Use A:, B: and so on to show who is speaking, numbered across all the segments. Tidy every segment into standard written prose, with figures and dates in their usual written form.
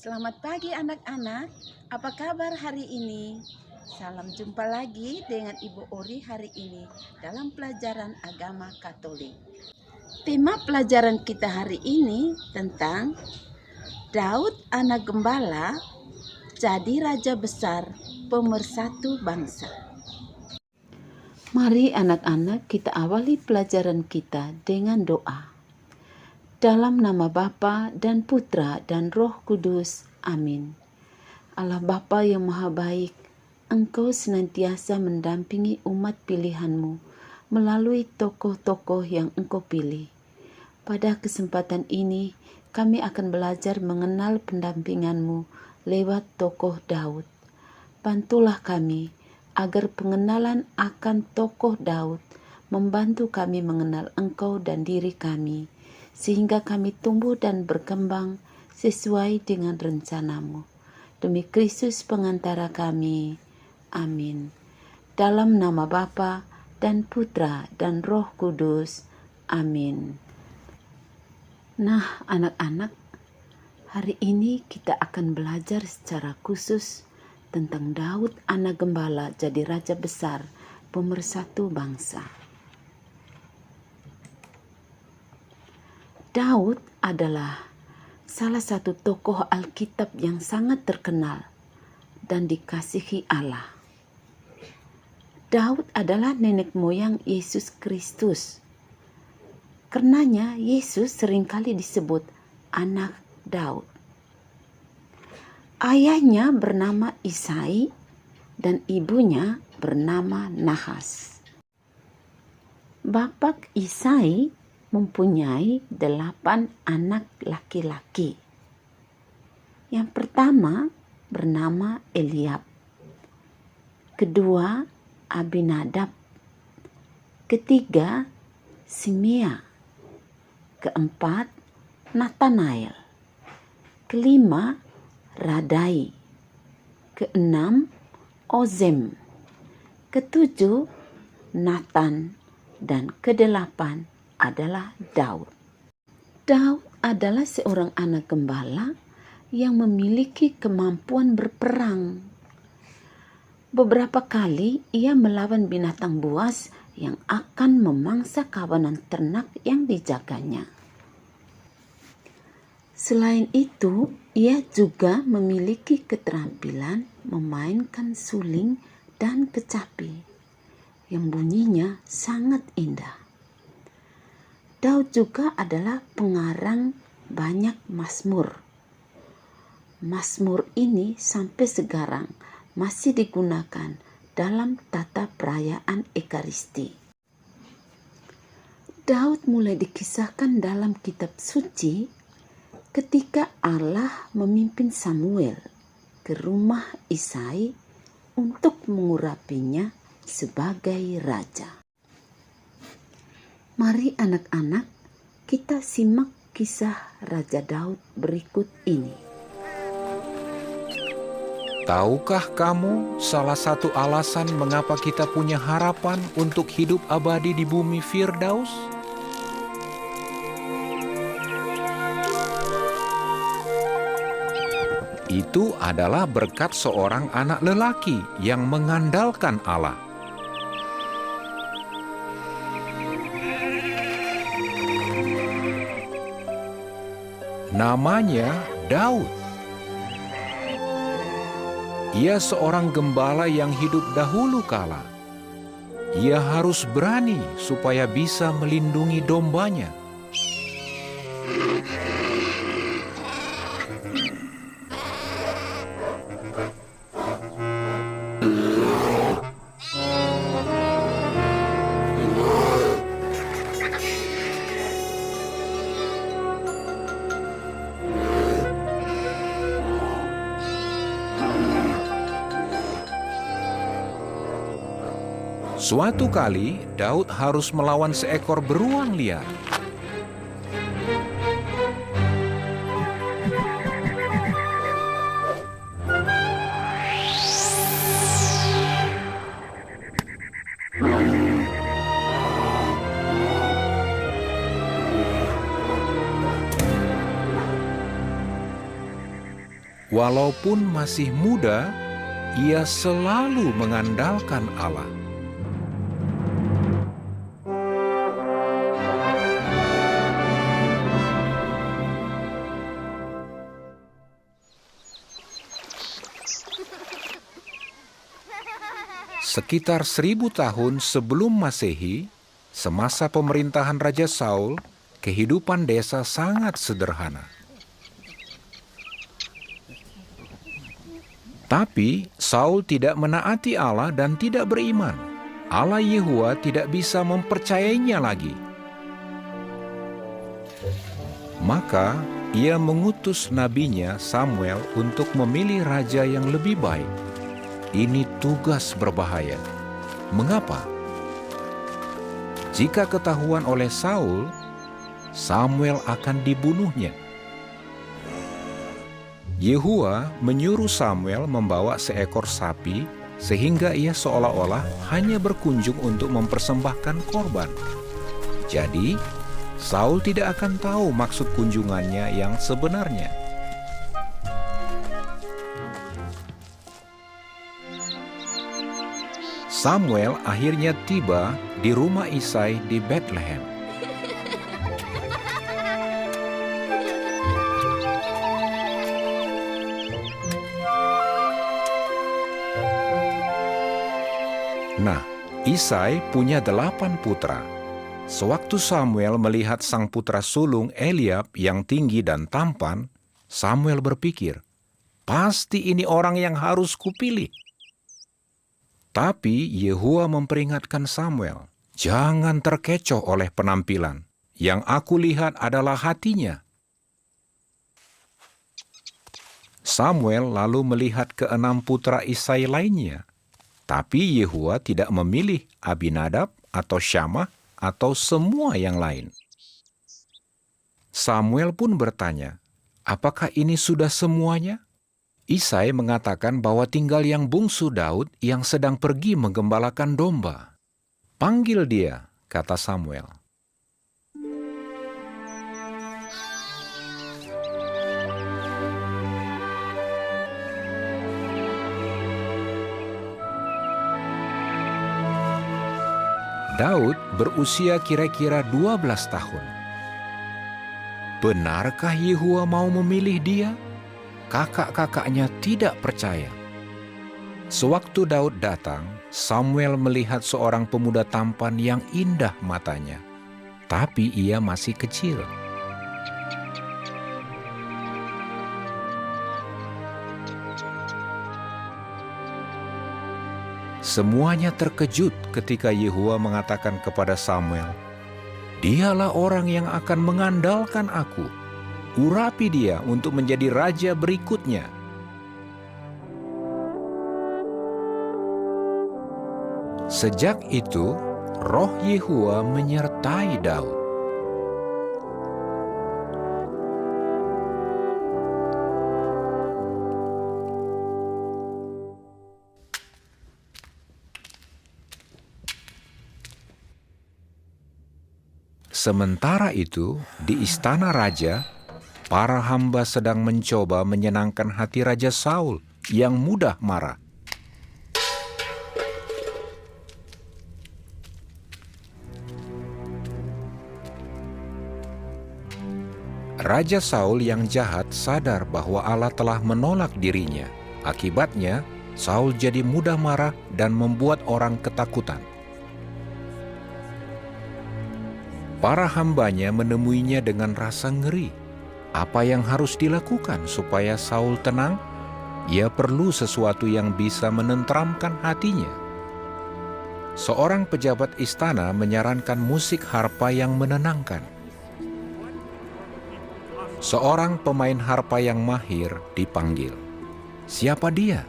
A: Selamat pagi anak-anak, apa kabar hari ini? Salam jumpa lagi dengan Ibu Ori hari ini dalam pelajaran agama Katolik. Tema pelajaran kita hari ini tentang Daud anak gembala jadi raja besar pemersatu bangsa. Mari anak-anak kita awali pelajaran kita dengan doa. Dalam nama Bapa dan Putra dan Roh Kudus. Amin. Allah Bapa yang Maha Baik, Engkau senantiasa mendampingi umat pilihan-Mu melalui tokoh-tokoh yang Engkau pilih. Pada kesempatan ini, kami akan belajar mengenal pendampingan-Mu lewat tokoh Daud. Bantulah kami agar pengenalan akan tokoh Daud membantu kami mengenal Engkau dan diri kami, sehingga kami tumbuh dan berkembang sesuai dengan rencana-Mu. Demi Kristus pengantara kami. Amin. Dalam nama Bapa dan Putra dan Roh Kudus. Amin. Nah, anak-anak, hari ini kita akan belajar secara khusus tentang Daud anak gembala jadi raja besar pemersatu bangsa. Daud adalah salah satu tokoh Alkitab yang sangat terkenal dan dikasihi Allah. Daud adalah nenek moyang Yesus Kristus. Karenanya Yesus seringkali disebut anak Daud. Ayahnya bernama Isai dan ibunya bernama Nahas. Bapak Isai mempunyai 8 anak laki-laki. Yang pertama bernama Eliab, kedua Abinadab, ketiga Simea, keempat Natanael, kelima Radai, keenam Ozem, ketujuh Nathan, dan kedelapan adalah Daud. Daud adalah seorang anak gembala yang memiliki kemampuan berperang. Beberapa kali ia melawan binatang buas yang akan memangsa kawanan ternak yang dijaganya. Selain itu, ia juga memiliki keterampilan memainkan suling dan kecapi yang bunyinya sangat indah. Daud juga adalah pengarang banyak mazmur. Mazmur ini sampai sekarang masih digunakan dalam tata perayaan Ekaristi. Daud mulai dikisahkan dalam kitab suci ketika Allah memimpin Samuel ke rumah Isai untuk mengurapinya sebagai raja. Mari anak-anak, kita simak kisah Raja Daud berikut ini.
B: Tahukah kamu salah satu alasan mengapa kita punya harapan untuk hidup abadi di bumi Firdaus? Itu adalah berkat seorang anak lelaki yang mengandalkan Allah. Namanya Daud. Ia seorang gembala yang hidup dahulu kala. Ia harus berani supaya bisa melindungi dombanya. Suatu kali, Daud harus melawan seekor beruang liar. Walaupun masih muda, ia selalu mengandalkan Allah. Sekitar 1000 tahun sebelum Masehi, semasa pemerintahan Raja Saul, kehidupan desa sangat sederhana. Tapi Saul tidak menaati Allah dan tidak beriman. Allah Yehua tidak bisa mempercayainya lagi. Maka ia mengutus nabinya Samuel untuk memilih raja yang lebih baik. Ini tugas berbahaya. Mengapa? Jika ketahuan oleh Saul, Samuel akan dibunuhnya. Yehua menyuruh Samuel membawa seekor sapi sehingga ia seolah-olah hanya berkunjung untuk mempersembahkan korban. Jadi, Saul tidak akan tahu maksud kunjungannya yang sebenarnya. Samuel akhirnya tiba di rumah Isai di Bethlehem. Nah, Isai punya 8 putra. Sewaktu Samuel melihat sang putra sulung Eliab yang tinggi dan tampan, Samuel berpikir, pasti ini orang yang harus kupilih. Tapi Yehua memperingatkan Samuel, jangan terkecoh oleh penampilan. Yang aku lihat adalah hatinya. Samuel lalu melihat ke-6 putra Isai lainnya. Tapi Yehua tidak memilih Abinadab atau Syamah atau semua yang lain. Samuel pun bertanya, apakah ini sudah semuanya? Isai mengatakan bahwa tinggal yang bungsu Daud yang sedang pergi menggembalakan domba. Panggil dia, kata Samuel. Daud berusia kira-kira 12 tahun. Benarkah Yehua mau memilih dia? Kakak-kakaknya tidak percaya. Sewaktu Daud datang, Samuel melihat seorang pemuda tampan yang indah matanya, tapi ia masih kecil. Semuanya terkejut ketika Yehua mengatakan kepada Samuel, "Dialah orang yang akan mengandalkan aku. Urapi dia untuk menjadi raja berikutnya." Sejak itu, roh Yehua menyertai Daud. Sementara itu, di istana raja, para hamba sedang mencoba menyenangkan hati Raja Saul yang mudah marah. Raja Saul yang jahat sadar bahwa Allah telah menolak dirinya. Akibatnya, Saul jadi mudah marah dan membuat orang ketakutan. Para hambanya menemuinya dengan rasa ngeri. Apa yang harus dilakukan supaya Saul tenang? Ia perlu sesuatu yang bisa menenteramkan hatinya. Seorang pejabat istana menyarankan musik harpa yang menenangkan. Seorang pemain harpa yang mahir dipanggil. Siapa dia?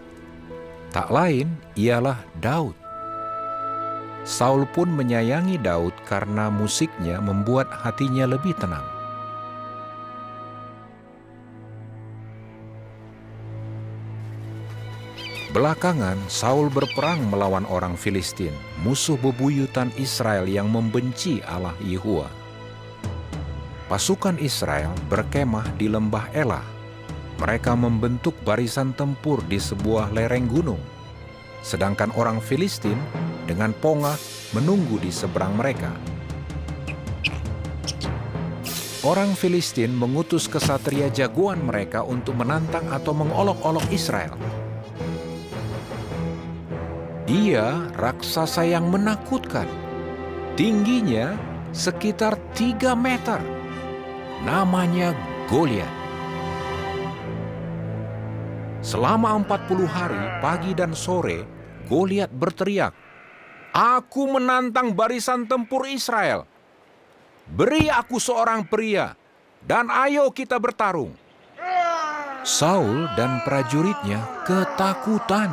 B: Tak lain ialah Daud. Saul pun menyayangi Daud karena musiknya membuat hatinya lebih tenang. Belakangan, Saul berperang melawan orang Filistin, musuh bebuyutan Israel yang membenci Allah Yehua. Pasukan Israel berkemah di lembah Elah. Mereka membentuk barisan tempur di sebuah lereng gunung, sedangkan orang Filistin dengan pongah menunggu di seberang mereka. Orang Filistin mengutus kesatria jagoan mereka untuk menantang atau mengolok-olok Israel. Dia raksasa yang menakutkan, tingginya sekitar 3 meter. Namanya Goliat. Selama 40 hari, pagi dan sore, Goliat berteriak, "Aku menantang barisan tempur Israel. Beri aku seorang pria, dan ayo kita bertarung." Saul dan prajuritnya ketakutan.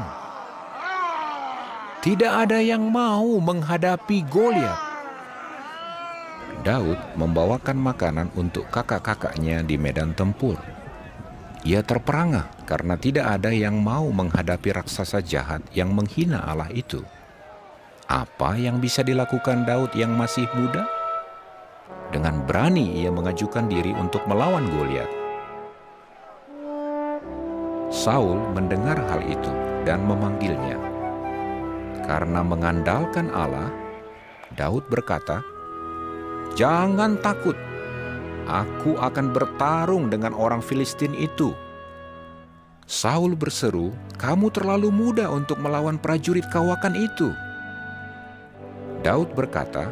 B: Tidak ada yang mau menghadapi Goliat. Daud membawakan makanan untuk kakak-kakaknya di medan tempur. Ia terperangah karena tidak ada yang mau menghadapi raksasa jahat yang menghina Allah itu. Apa yang bisa dilakukan Daud yang masih muda? Dengan berani ia mengajukan diri untuk melawan Goliat. Saul mendengar hal itu dan memanggilnya. Karena mengandalkan Allah, Daud berkata, "Jangan takut. Aku akan bertarung dengan orang Filistin itu." Saul berseru, "Kamu terlalu muda untuk melawan prajurit kawakan itu." Daud berkata,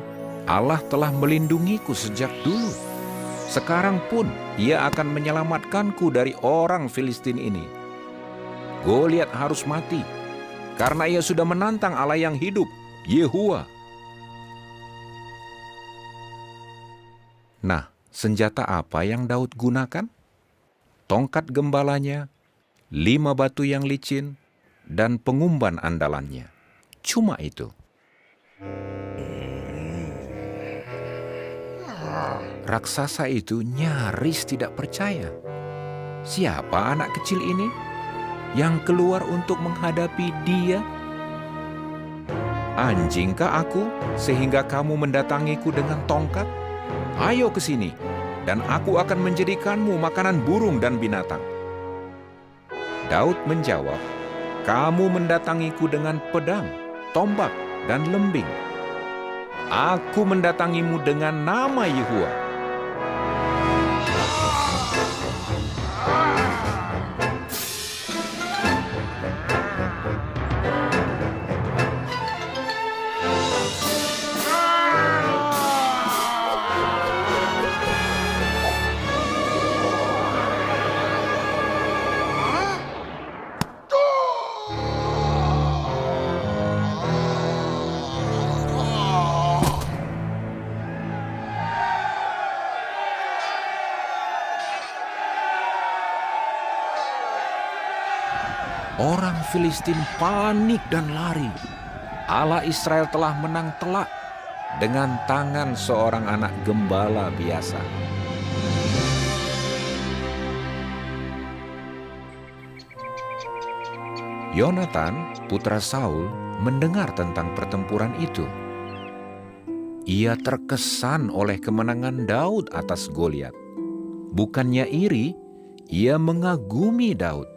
B: "Allah telah melindungiku sejak dulu. Sekarang pun Ia akan menyelamatkanku dari orang Filistin ini. Goliat harus mati, karena ia sudah menantang Allah yang hidup, Yehuwa." Nah, senjata apa yang Daud gunakan? Tongkat gembalanya, 5 batu yang licin, dan pengumban andalannya. Cuma itu. Raksasa itu nyaris tidak percaya. Siapa anak kecil ini yang keluar untuk menghadapi dia? "Anjingkah aku sehingga kamu mendatangiku dengan tongkat? Ayo ke sini, dan aku akan menjadikanmu makanan burung dan binatang." Daud menjawab, "Kamu mendatangiku dengan pedang, tombak, dan lembing. Aku mendatangimu dengan nama Yehuwa." Orang Filistin panik dan lari. Allah Israel telah menang telak dengan tangan seorang anak gembala biasa. Yonatan, putra Saul, mendengar tentang pertempuran itu. Ia terkesan oleh kemenangan Daud atas Goliat. Bukannya iri, ia mengagumi Daud.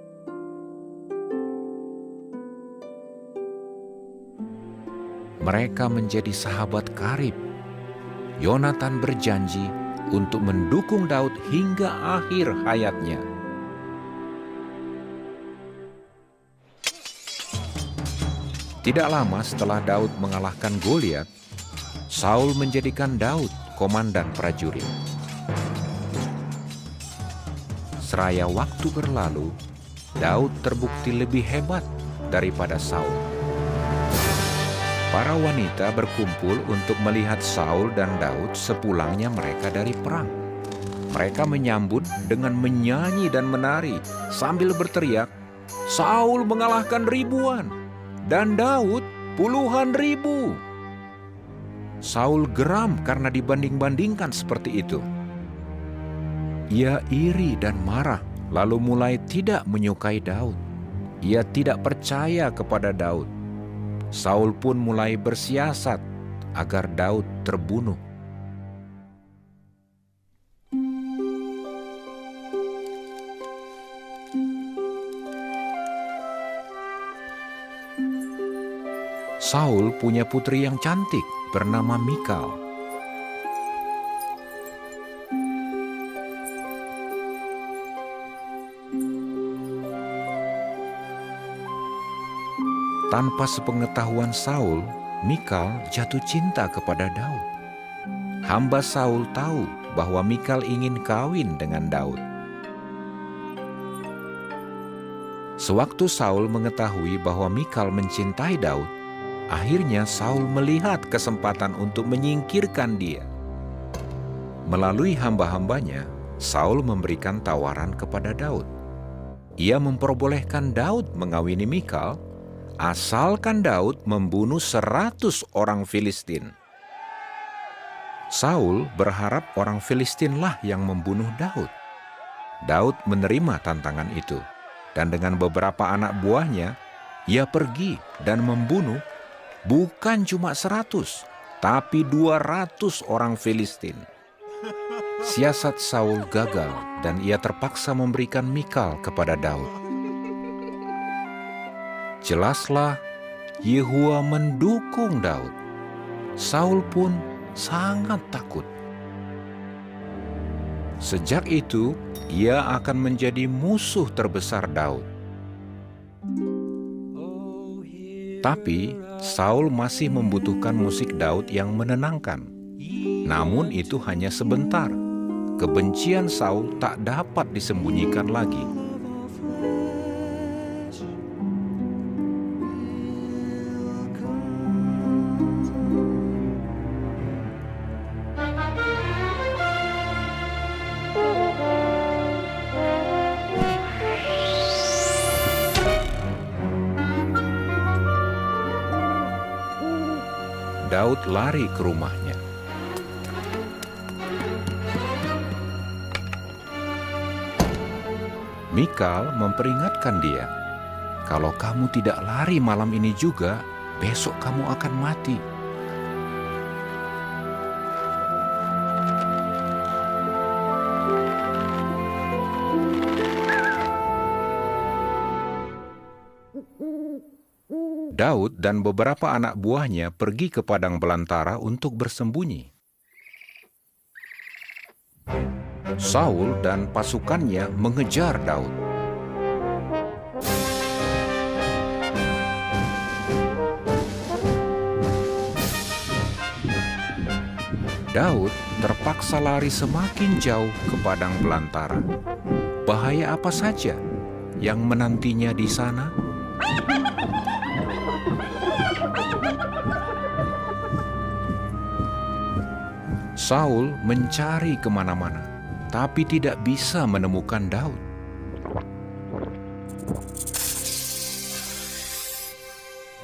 B: Mereka menjadi sahabat karib. Yonatan berjanji untuk mendukung Daud hingga akhir hayatnya. Tidak lama setelah Daud mengalahkan Goliat, Saul menjadikan Daud komandan prajurit. Seraya waktu berlalu, Daud terbukti lebih hebat daripada Saul. Para wanita berkumpul untuk melihat Saul dan Daud sepulangnya mereka dari perang. Mereka menyambut dengan menyanyi dan menari sambil berteriak, "Saul mengalahkan ribuan dan Daud puluhan ribu." Saul geram karena dibanding-bandingkan seperti itu. Ia iri dan marah, lalu mulai tidak menyukai Daud. Ia tidak percaya kepada Daud. Saul pun mulai bersiasat agar Daud terbunuh. Saul punya putri yang cantik bernama Mikal. Tanpa sepengetahuan Saul, Mikal jatuh cinta kepada Daud. Hamba Saul tahu bahwa Mikal ingin kawin dengan Daud. Sewaktu Saul mengetahui bahwa Mikal mencintai Daud, akhirnya Saul melihat kesempatan untuk menyingkirkan dia. Melalui hamba-hambanya, Saul memberikan tawaran kepada Daud. Ia memperbolehkan Daud mengawini Mikal, asalkan Daud membunuh 100 orang Filistin. Saul berharap orang Filistinlah yang membunuh Daud. Daud menerima tantangan itu, dan dengan beberapa anak buahnya, ia pergi dan membunuh bukan cuma 100, tapi 200 orang Filistin. Siasat Saul gagal dan ia terpaksa memberikan Mikal kepada Daud. Jelaslah, Yehua mendukung Daud. Saul pun sangat takut. Sejak itu, ia akan menjadi musuh terbesar Daud. Tapi, Saul masih membutuhkan musik Daud yang menenangkan. Namun itu hanya sebentar. Kebencian Saul tak dapat disembunyikan lagi. Daud lari ke rumahnya. Mikal memperingatkan dia, "Kalau kamu tidak lari malam ini juga, besok kamu akan mati." Daud dan beberapa anak buahnya pergi ke padang belantara untuk bersembunyi. Saul dan pasukannya mengejar Daud. Daud terpaksa lari semakin jauh ke padang belantara. Bahaya apa saja yang menantinya di sana? Saul mencari kemana-mana, tapi tidak bisa menemukan Daud.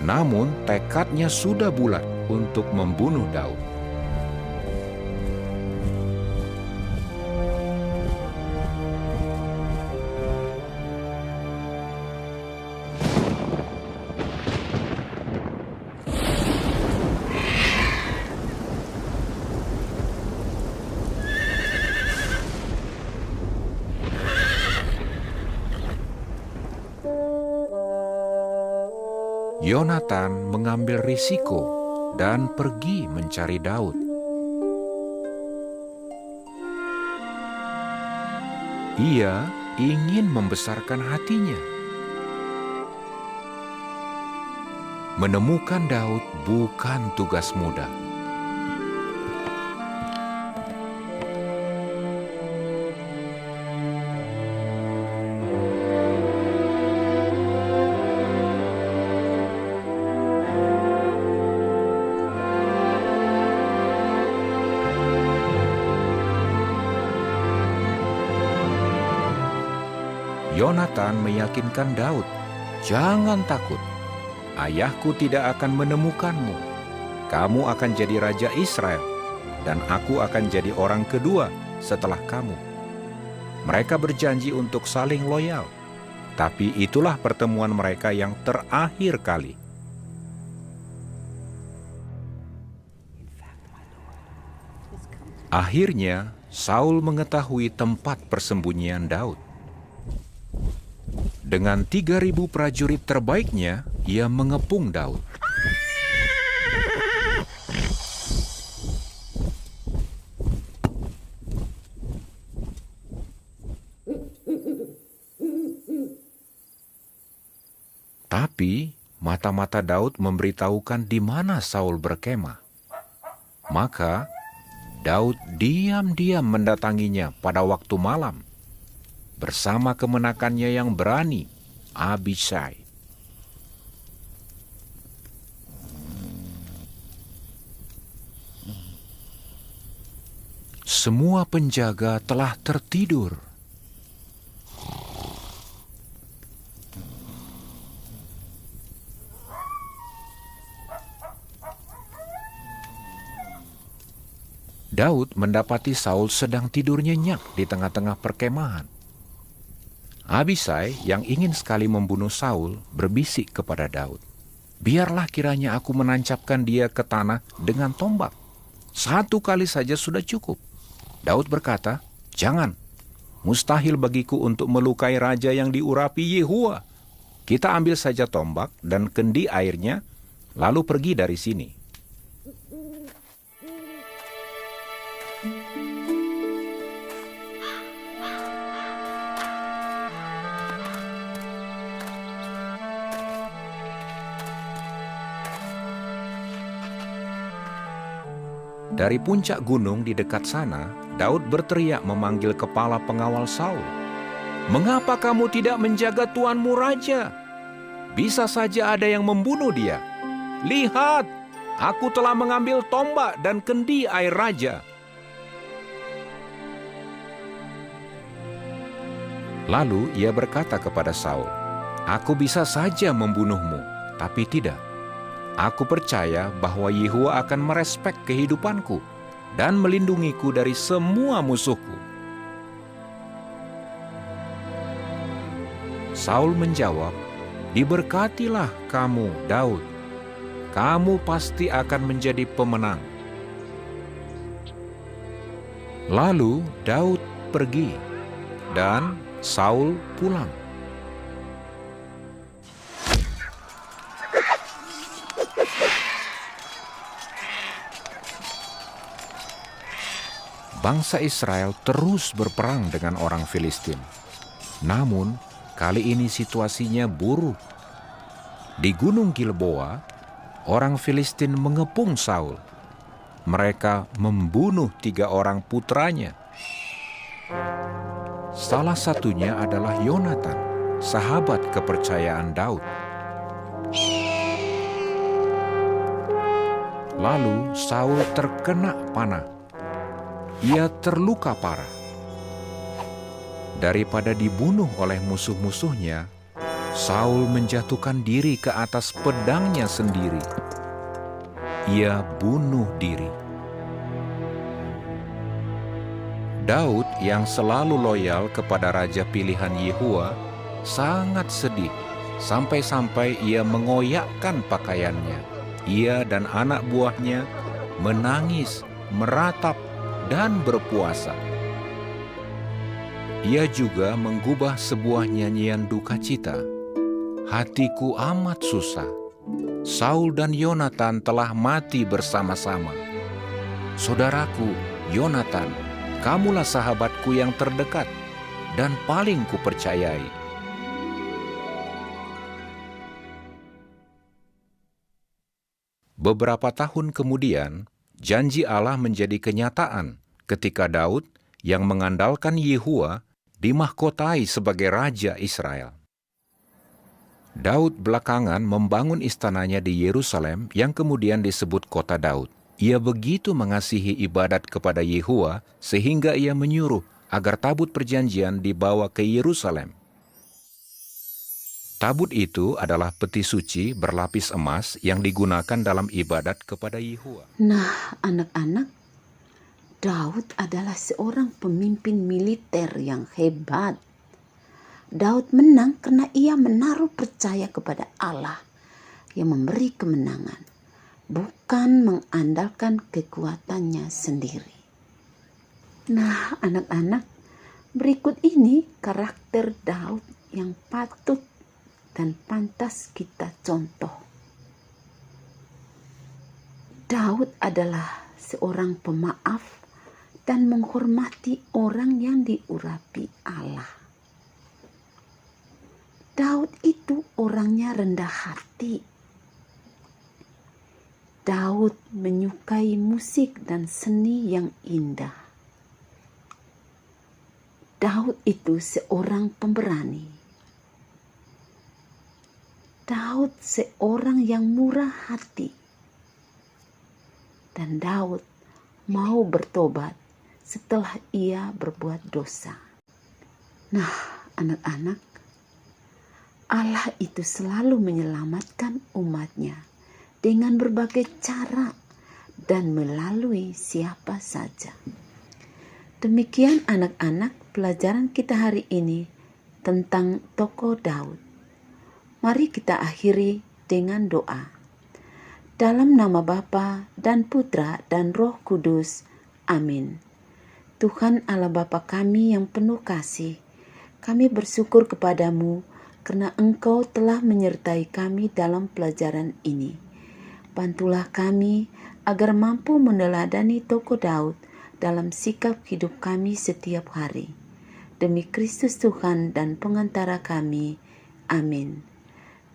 B: Namun tekadnya sudah bulat untuk membunuh Daud. Yonatan mengambil risiko dan pergi mencari Daud. Ia ingin membesarkan hatinya. Menemukan Daud bukan tugas mudah. Yonatan meyakinkan Daud, "Jangan takut, ayahku tidak akan menemukanmu. Kamu akan jadi raja Israel, dan aku akan jadi orang kedua setelah kamu." Mereka berjanji untuk saling loyal, tapi itulah pertemuan mereka yang terakhir kali. Akhirnya, Saul mengetahui tempat persembunyian Daud. Dengan 3.000 prajurit terbaiknya, ia mengepung Daud. Tapi mata-mata Daud memberitahukan di mana Saul berkemah. Maka Daud diam-diam mendatanginya pada waktu malam bersama kemenakannya yang berani, Abishai. Semua penjaga telah tertidur. Daud mendapati Saul sedang tidur nyenyak di tengah-tengah perkemahan. Abishai yang ingin sekali membunuh Saul berbisik kepada Daud, "Biarlah kiranya aku menancapkan dia ke tanah dengan tombak. 1 kali saja sudah cukup." Daud berkata, "Jangan, mustahil bagiku untuk melukai raja yang diurapi Yehuwa. Kita ambil saja tombak dan kendi airnya, lalu pergi dari sini." Dari puncak gunung di dekat sana, Daud berteriak memanggil kepala pengawal Saul. "Mengapa kamu tidak menjaga tuanmu raja? Bisa saja ada yang membunuh dia. Lihat, aku telah mengambil tombak dan kendi air raja." Lalu ia berkata kepada Saul, "Aku bisa saja membunuhmu, tapi tidak. Aku percaya bahwa Yehuwa akan merespek kehidupanku dan melindungiku dari semua musuhku." Saul menjawab, "Diberkatilah kamu, Daud. Kamu pasti akan menjadi pemenang." Lalu Daud pergi dan Saul pulang. Bangsa Israel terus berperang dengan orang Filistin. Namun, kali ini situasinya buruk. Di Gunung Gilboa, orang Filistin mengepung Saul. Mereka membunuh 3 orang putranya. Salah satunya adalah Yonatan, sahabat kepercayaan Daud. Lalu Saul terkena panah. Ia terluka parah. Daripada dibunuh oleh musuh-musuhnya, Saul menjatuhkan diri ke atas pedangnya sendiri. Ia bunuh diri. Daud yang selalu loyal kepada raja pilihan Yehuwa sangat sedih, sampai-sampai ia mengoyakkan pakaiannya. Ia dan anak buahnya menangis, meratap, dan berpuasa. Ia juga menggubah sebuah nyanyian duka cita. "Hatiku amat susah. Saul dan Yonatan telah mati bersama-sama. Saudaraku, Yonatan, kamulah sahabatku yang terdekat dan paling kupercayai." Beberapa tahun kemudian, janji Allah menjadi kenyataan ketika Daud yang mengandalkan Yehuwa dimahkotai sebagai Raja Israel. Daud belakangan membangun istananya di Yerusalem yang kemudian disebut Kota Daud. Ia begitu mengasihi ibadat kepada Yehuwa sehingga ia menyuruh agar tabut perjanjian dibawa ke Yerusalem. Tabut itu adalah peti suci berlapis emas yang digunakan dalam ibadat kepada Yehuwa.
A: Nah, anak-anak, Daud adalah seorang pemimpin militer yang hebat. Daud menang karena ia menaruh percaya kepada Allah yang memberi kemenangan, bukan mengandalkan kekuatannya sendiri. Nah, anak-anak, berikut ini karakter Daud yang patut dan pantas kita contoh. Daud adalah seorang pemaaf dan menghormati orang yang diurapi Allah. Daud itu orangnya rendah hati. Daud menyukai musik dan seni yang indah. Daud itu seorang pemberani. Daud seorang yang murah hati. Dan Daud mau bertobat setelah ia berbuat dosa. Nah, anak-anak, Allah itu selalu menyelamatkan umatnya dengan berbagai cara dan melalui siapa saja. Demikian anak-anak pelajaran kita hari ini tentang tokoh Daud. Mari kita akhiri dengan doa. Dalam nama Bapa dan Putra dan Roh Kudus. Amin. Tuhan Allah Bapa kami yang penuh kasih, kami bersyukur kepadamu karena Engkau telah menyertai kami dalam pelajaran ini. Bantulah kami agar mampu meneladani tokoh Daud dalam sikap hidup kami setiap hari. Demi Kristus Tuhan dan pengantara kami. Amin.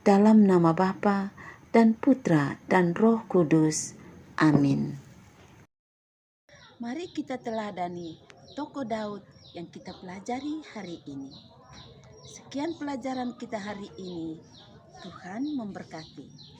A: Dalam nama Bapa dan Putra dan Roh Kudus. Amin. Mari kita teladani tokoh Daud yang kita pelajari hari ini. Sekian pelajaran kita hari ini. Tuhan memberkati.